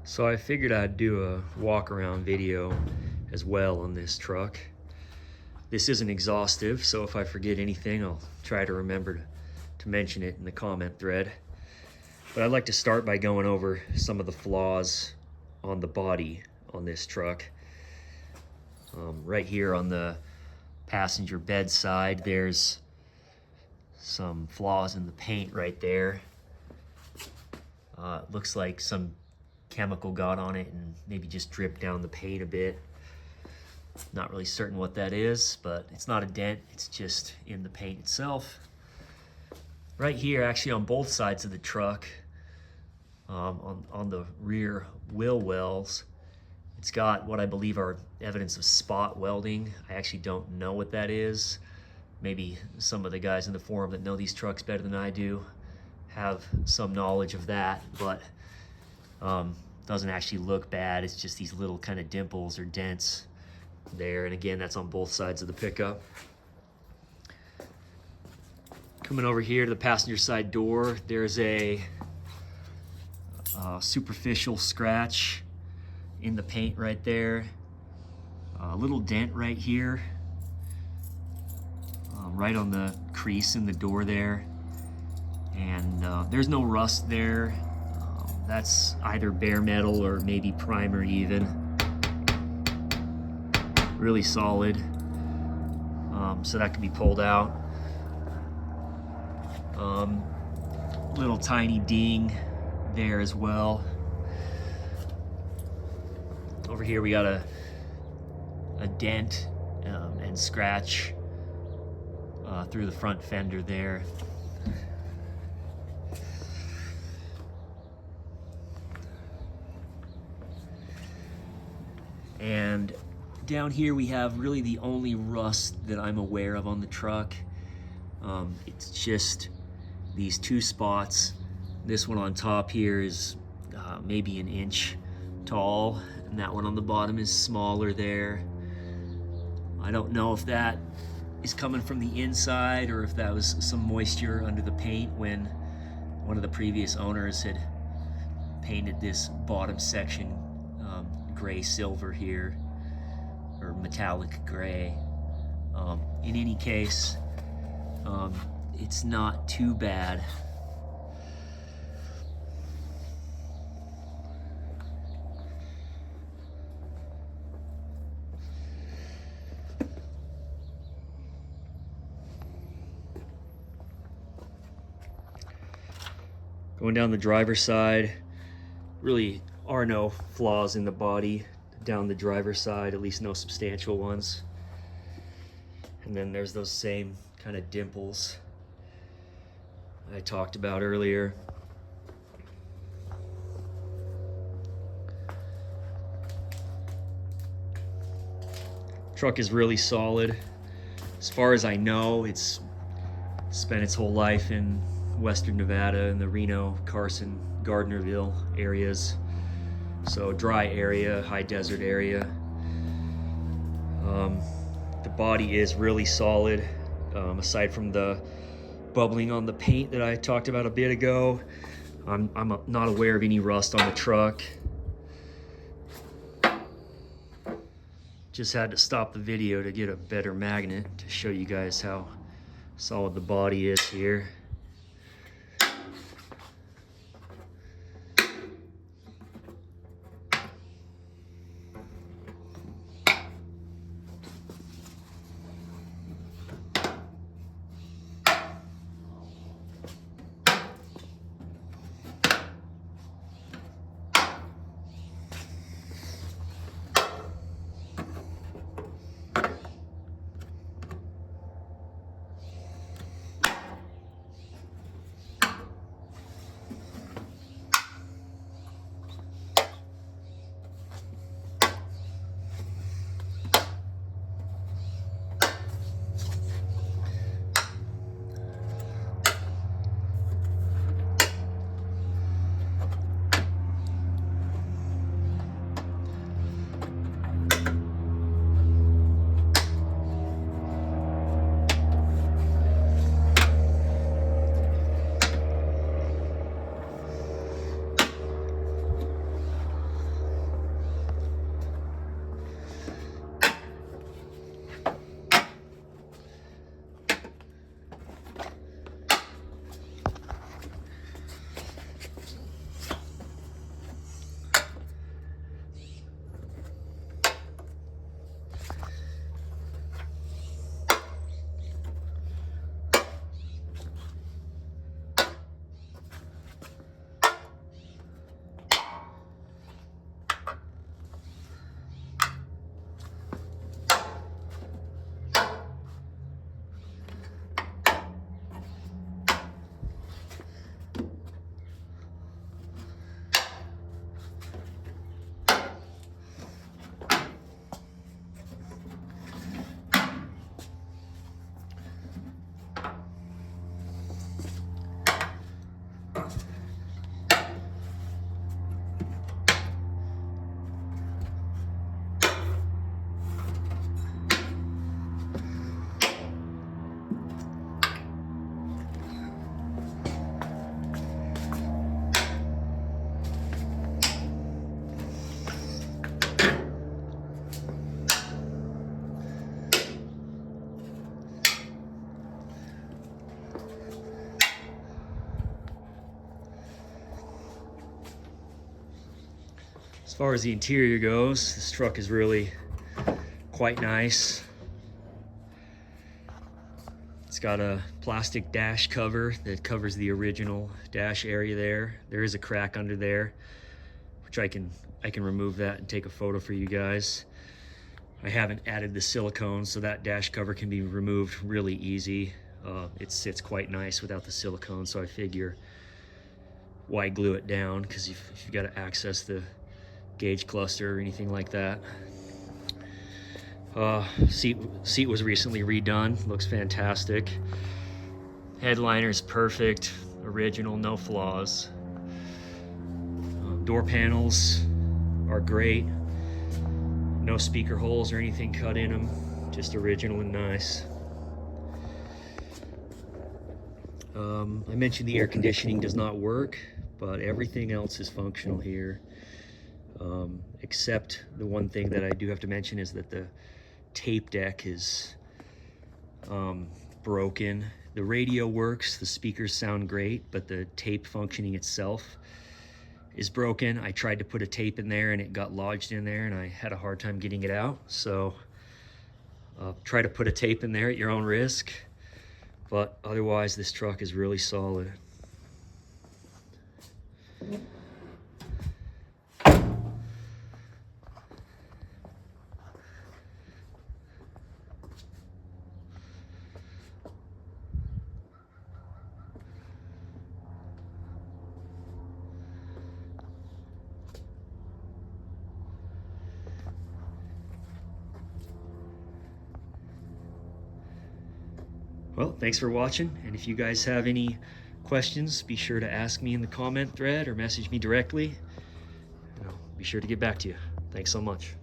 So I figured I'd do a walk around video as well on this truck. This isn't exhaustive, so if I forget anything, I'll try to remember to mention it in the comment thread. But I'd like to start by going over some of the flaws on the body on this truck. Right here on the passenger bed side, there's some flaws in the paint right there. It looks like some chemical got on it and maybe just dripped down the paint a bit. Not really certain what that is, but it's not a dent, it's just in the paint itself. Right here, actually on both sides of the truck, on the rear wheel wells, it's got what I believe are evidence of spot welding. I actually don't know what that is. Maybe some of the guys in the forum that know these trucks better than I do have some knowledge of that, but doesn't actually look bad. It's just these little kind of dimples or dents there. And again, that's on both sides of the pickup. Coming over here to the passenger side door, there's a superficial scratch in the paint right there. A little dent right here, right on the crease in the door there. And there's no rust there. That's either bare metal or maybe primer even. Really solid. So that can be pulled out. Little tiny ding there as well. Over here we got a dent and scratch through the front fender there. And down here we have really the only rust that I'm aware of on the truck. It's just these two spots. This one on top here is maybe an inch tall, and that one on the bottom is smaller there. I don't know if that is coming from the inside or if that was some moisture under the paint when one of the previous owners had painted this bottom section gray silver here, or metallic gray. In any case, it's not too bad. Going down the driver's side, really are no flaws in the body down the driver's side, at least no substantial ones. And then there's those same kind of dimples I talked about earlier. Truck is really solid. As far as I know, it's spent its whole life in Western Nevada in the Reno, Carson, Gardnerville areas. So dry area, high desert area. The body is really solid. Aside from the bubbling on the paint that I talked about a bit ago, I'm not aware of any rust on the truck. Just had to stop the video to get a better magnet to show you guys how solid the body is here. As far as the interior goes, this truck is really quite nice. It's got a plastic dash cover that covers the original dash area there. There is a crack under there, which I can remove that and take a photo for you guys. I haven't added the silicone, so that dash cover can be removed really easy. It sits quite nice without the silicone, so I figure why glue it down, because if you've got to access the gauge cluster or anything like that. Seat was recently redone, looks fantastic. Headliner's perfect, original, no flaws. Door panels are great. No speaker holes or anything cut in them, just original and nice. I mentioned the air conditioning does not work, but everything else is functional here. Except the one thing that I do have to mention is that the tape deck is broken. The radio works, the speakers sound great, but the tape functioning itself is broken. I tried to put a tape in there and it got lodged in there and I had a hard time getting it out. So try to put a tape in there at your own risk. But otherwise, this truck is really solid. Well, thanks for watching, and if you guys have any questions, be sure to ask me in the comment thread or message me directly, and I'll be sure to get back to you. Thanks so much.